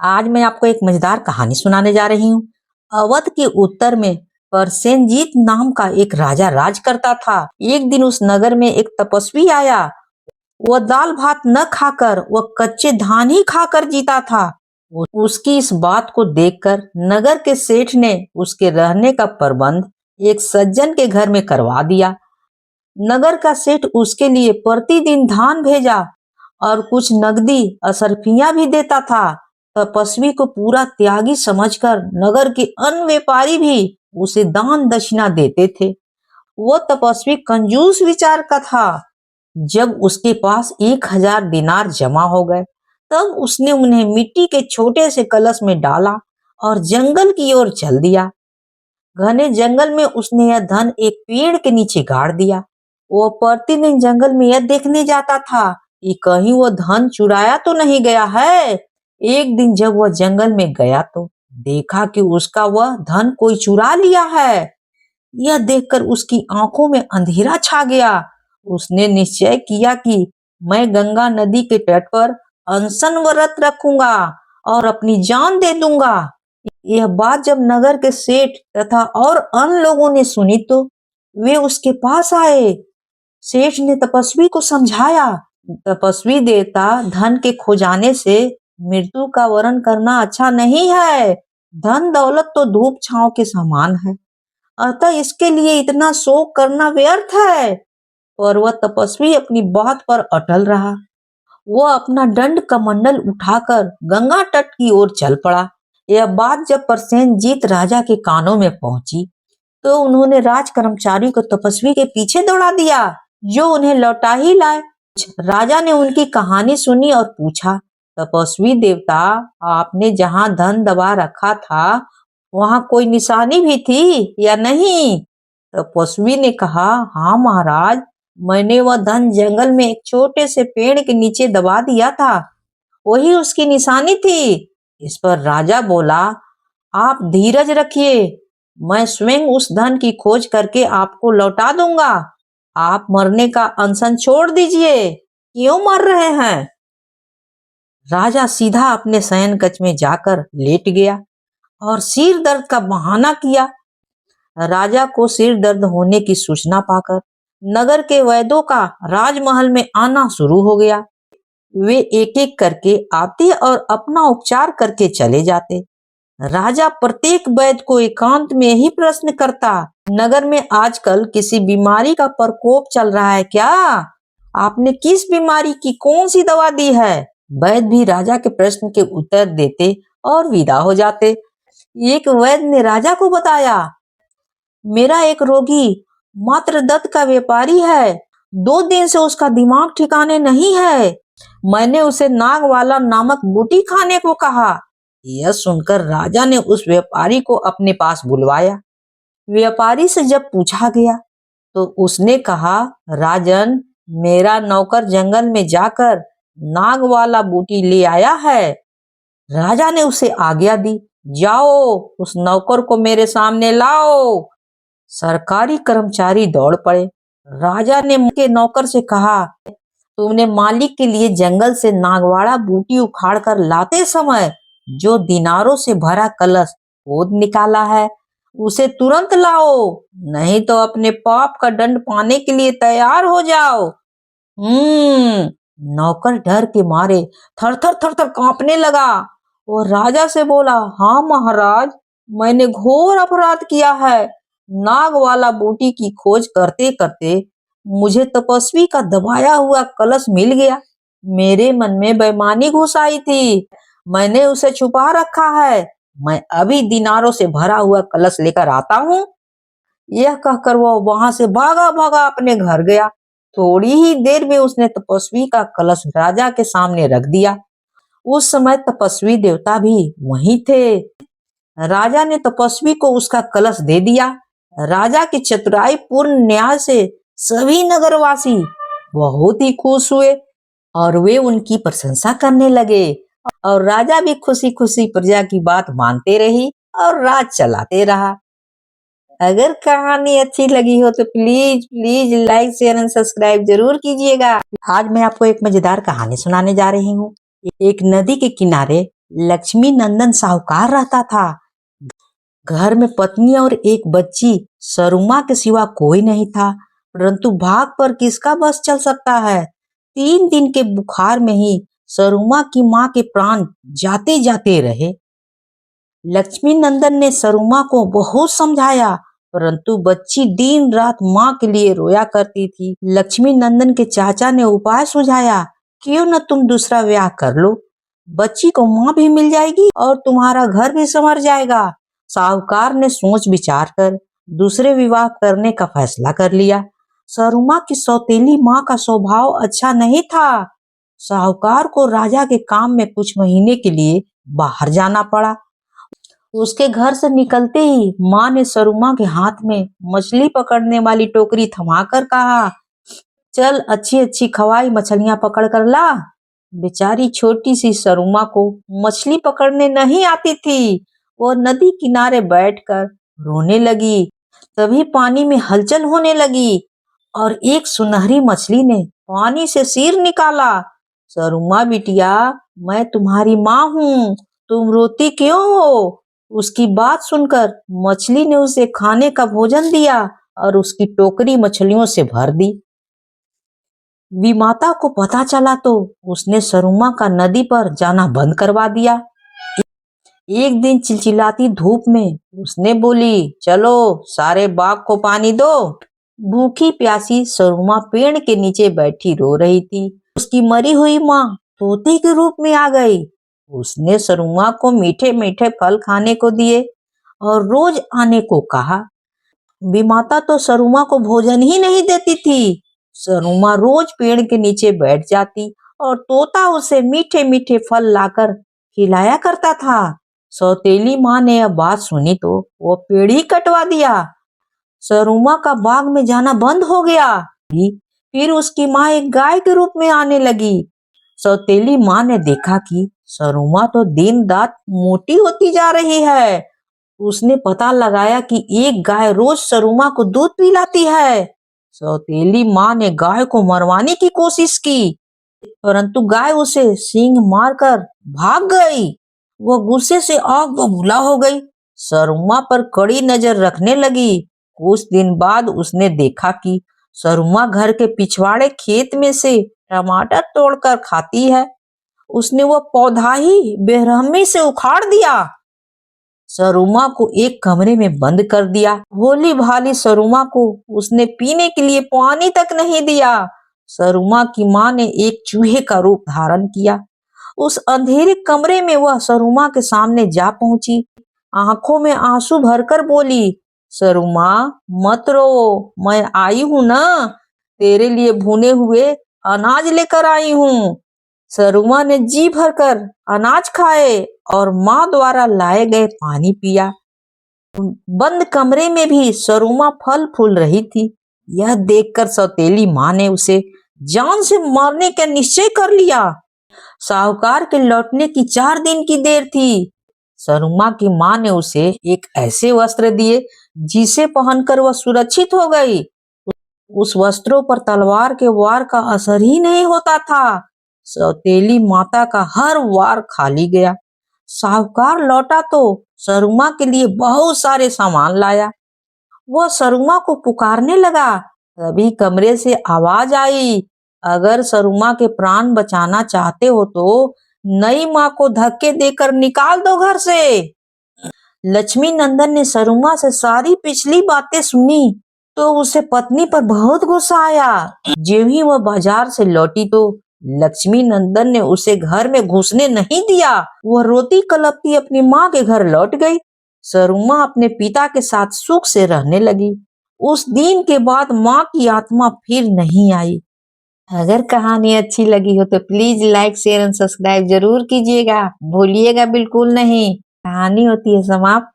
आज मैं आपको एक मजेदार कहानी सुनाने जा रही हूँ। अवध के उत्तर में परसेनजीत नाम का एक राजा राज करता था। एक दिन उस नगर में एक तपस्वी आया। वह दाल भात न खाकर वह कच्चे धान ही खाकर जीता था। उसकी इस बात को देखकर नगर के सेठ ने उसके रहने का प्रबंध एक सज्जन के घर में करवा दिया। नगर का सेठ उसके लिए प्रतिदिन धान भेजा और कुछ नगदी असरफियां भी देता था। तपस्वी को पूरा त्यागी समझकर नगर के अन्य व्यापारी भी उसे दान दक्षिणा देते थे। वो तपस्वी कंजूस विचार का था। जब उसके पास 1,000 दिनार जमा हो गए, तब उसने उन्हें मिट्टी के छोटे से कलश में डाला और जंगल की ओर चल दिया। घने जंगल में उसने यह धन एक पेड़ के नीचे गाड़ दिया। वो प्रतिदिन जंगल में यह देखने जाता था कि कहीं वो धन चुराया तो नहीं गया है। एक दिन जब वह जंगल में गया तो देखा कि उसका वह धन कोई चुरा लिया है। यह देखकर उसकी आंखों में अंधेरा छा गया। उसने निश्चय किया कि मैं गंगा नदी के तट पर अनशन व्रत रखूंगा और अपनी जान दे दूंगा। यह बात जब नगर के सेठ तथा और अन्य लोगों ने सुनी तो वे उसके पास आए। सेठ ने तपस्वी को समझाया, तपस्वी देवता, धन के खो जाने से मृत्यु का वर्ण करना अच्छा नहीं है। धन दौलत तो धूप छांव के समान है, अतः इसके लिए इतना शोक करना व्यर्थ है। पर वह तपस्वी अपनी बात पर अटल रहा। वह अपना दंड कमंडल उठाकर गंगा तट की ओर चल पड़ा। यह बात जब प्रसेनजीत राजा के कानों में पहुंची तो उन्होंने राज कर्मचारी को तपस्वी के पीछे दौड़ा दिया, जो उन्हें लौटा ही लाए। राजा ने उनकी कहानी सुनी और पूछा, तपस्वी देवता, आपने जहाँ धन दबा रखा था वहाँ कोई निशानी भी थी या नहीं? तपस्वी ने कहा, हाँ महाराज, मैंने वह धन जंगल में एक छोटे से पेड़ के नीचे दबा दिया था, वही उसकी निशानी थी। इस पर राजा बोला, आप धीरज रखिए, मैं स्वयं उस धन की खोज करके आपको लौटा दूंगा। आप मरने का अनशन छोड़ दीजिए। क्यों मर रहे हैं? राजा सीधा अपने शयन कक्ष में जाकर लेट गया और सिर दर्द का बहाना किया। राजा को सिर दर्द होने की सूचना पाकर नगर के वैद्यों का राजमहल में आना शुरू हो गया। वे एक एक करके आते और अपना उपचार करके चले जाते। राजा प्रत्येक वैद्य को एकांत में ही प्रश्न करता, नगर में आजकल किसी बीमारी का प्रकोप चल रहा है क्या? आपने किस बीमारी की कौन सी दवा दी है? वैद्य भी राजा के प्रश्न के उत्तर देते और विदा हो जाते। एक वैद्य ने राजा को बताया, मेरा एक रोगी मात्र दत्त का व्यापारी है। 2 दिन से उसका दिमाग ठिकाने नहीं है। मैंने उसे नागवाला नामक बूटी खाने को कहा। यह सुनकर राजा ने उस व्यापारी को अपने पास बुलवाया। व्यापारी से जब पूछा गया तो उसने कहा, राजन, मेरा नौकर जंगल में जाकर नागवाला बूटी ले आया है। राजा ने उसे आज्ञा दी, जाओ उस नौकर को मेरे सामने लाओ। सरकारी कर्मचारी दौड़ पड़े। राजा ने के नौकर से कहा, तुमने मालिक के लिए जंगल से नागवाड़ा बूटी उखाड़ कर लाते समय जो दिनारों से भरा कलश खोद निकाला है, उसे तुरंत लाओ, नहीं तो अपने पाप का दंड पाने के लिए तैयार हो जाओ। नौकर डर के मारे थर थर थर थर कांपने लगा और राजा से बोला, हाँ महाराज, मैंने घोर अपराध किया है। नागवाला बूटी की खोज करते करते मुझे तपस्वी का दबाया हुआ कलश मिल गया। मेरे मन में बेईमानी घुस आई थी, मैंने उसे छुपा रखा है। मैं अभी दिनारों से भरा हुआ कलश लेकर आता हूँ। यह कहकर वह वहां से भागा भागा अपने घर गया। थोड़ी ही देर में उसने तपस्वी का कलश राजा के सामने रख दिया। उस समय तपस्वी देवता भी वहीं थे। राजा ने तपस्वी को उसका कलश दे दिया। राजा की चतुराई पूर्ण न्याय से सभी नगरवासी बहुत ही खुश हुए और वे उनकी प्रशंसा करने लगे और राजा भी खुशी खुशी प्रजा की बात मानते रही और राज चलाते रहा। अगर कहानी अच्छी लगी हो तो please please like share and subscribe जरूर कीजिएगा। आज मैं आपको एक मजेदार कहानी सुनाने जा रही हूँ। एक नदी के किनारे लक्ष्मी नंदन साहूकार रहता था। घर में पत्नी और एक बच्ची सरुमा के सिवा कोई नहीं था, परंतु भाग पर किसका बस चल सकता है। 3 दिन के बुखार में ही सरुमा की माँ के प्राण जाते जाते रहे। लक्ष्मी नंदन ने सरुमा को बहुत समझाया, परंतु बच्ची दिन रात माँ के लिए रोया करती थी। लक्ष्मी नंदन के चाचा ने उपाय सुझाया, क्यों न तुम दूसरा ब्याह कर लो, बच्ची को माँ भी मिल जाएगी और तुम्हारा घर भी संवर जाएगा। साहूकार ने सोच विचार कर दूसरे विवाह करने का फैसला कर लिया। सरुमा की सौतेली माँ का स्वभाव अच्छा नहीं था। साहूकार को राजा के काम में कुछ महीने के लिए बाहर जाना पड़ा। उसके घर से निकलते ही माँ ने सरुमा के हाथ में मछली पकड़ने वाली टोकरी थमाकर कहा, चल अच्छी अच्छी खवाई मछलियां पकड़ कर ला। बेचारी छोटी सी सरुमा को मछली पकड़ने नहीं आती थी। वो नदी किनारे बैठकर रोने लगी। तभी पानी में हलचल होने लगी और एक सुनहरी मछली ने पानी से सिर निकाला। सरुमा बिटिया, मैं तुम्हारी माँ हूँ, तुम रोती क्यों हो? उसकी बात सुनकर मछली ने उसे खाने का भोजन दिया और उसकी टोकरी मछलियों से भर दी। विमाता को पता चला तो उसने सरुमा का नदी पर जाना बंद करवा दिया। एक दिन चिलचिलाती धूप में उसने बोली, चलो सारे बाग को पानी दो। भूखी प्यासी सरुमा पेड़ के नीचे बैठी रो रही थी। उसकी मरी हुई माँ तोते के रूप में आ गई। उसने सरुमा को मीठे मीठे फल खाने को दिए और रोज आने को कहा। विमाता तो सरुमा को भोजन ही नहीं देती थी। सरुमा रोज पेड़ के नीचे बैठ जाती और तोता उसे मीठे मीठे फल लाकर खिलाया करता था। सौतेली माँ ने यह बात सुनी तो वो पेड़ ही कटवा दिया। सरुमा का बाग में जाना बंद हो गया। फिर उसकी माँ एक गाय के रूप में आने लगी। सौतेली माँ ने देखा कि सरुमा तो दिन रात मोटी होती जा रही है। उसने पता लगाया कि एक गाय रोज सरुमा को दूध पिलाती है। सौतेली माँ ने गाय को मरवाने की कोशिश की, परंतु गाय उसे सींग मारकर भाग गई। वह गुस्से से आग बबूला हो गई। सरुमा पर कड़ी नजर रखने लगी। कुछ दिन बाद उसने देखा कि सरुमा घर के पिछवाड़े खेत में से टमाटर तोड़कर खाती है। उसने वह पौधा ही बेरहमी से उखाड़ दिया। सरुमा को एक कमरे में बंद कर दिया। भोली भाली सरुमा को उसने पीने के लिए पानी तक नहीं दिया। सरुमा की माँ ने एक चूहे का रूप धारण किया। उस अंधेरे कमरे में वह सरुमा के सामने जा पहुंची। आंखों में आंसू भरकर बोली, सरुमा मत रो, मैं आई हूं ना, तेरे लिए भुने हुए अनाज लेकर आई हूँ। सरुमा ने जी भरकर अनाज खाए और माँ द्वारा लाए गए पानी पिया। बंद कमरे में भी सरुमा फल फूल रही थी। यह देखकर सौतेली माँ ने उसे जान से मारने का निश्चय कर लिया। साहूकार के लौटने की 4 दिन की देर थी। सरुमा की माँ ने उसे एक ऐसे वस्त्र दिए जिसे पहनकर वह सुरक्षित हो गई। उस वस्त्रों पर तलवार के वार का असर ही नहीं होता था। सौतेली माता का हर वार खाली गया। साहूकार लौटा तो सरुमा के लिए बहुत सारे सामान लाया। वह सरुमा को पुकारने लगा। तभी कमरे से आवाज आई, अगर सरुमा के प्राण बचाना चाहते हो तो नई माँ को धक्के देकर निकाल दो घर से। लक्ष्मी नंदन ने सरुमा से सारी पिछली बातें सुनी तो उसे पत्नी पर बहुत गुस्सा आया। ज्यों ही वह बाजार से लौटी तो लक्ष्मी नंदन ने उसे घर में घुसने नहीं दिया। वह रोती कलपती अपनी माँ के घर लौट गई। सरुमा अपने पिता के साथ सुख से रहने लगी। उस दिन के बाद माँ की आत्मा फिर नहीं आई। अगर कहानी अच्छी लगी हो तो please like share and subscribe जरूर कीजिएगा, भूलिएगा बिल्कुल नहीं। कहानी होती है समाप्त।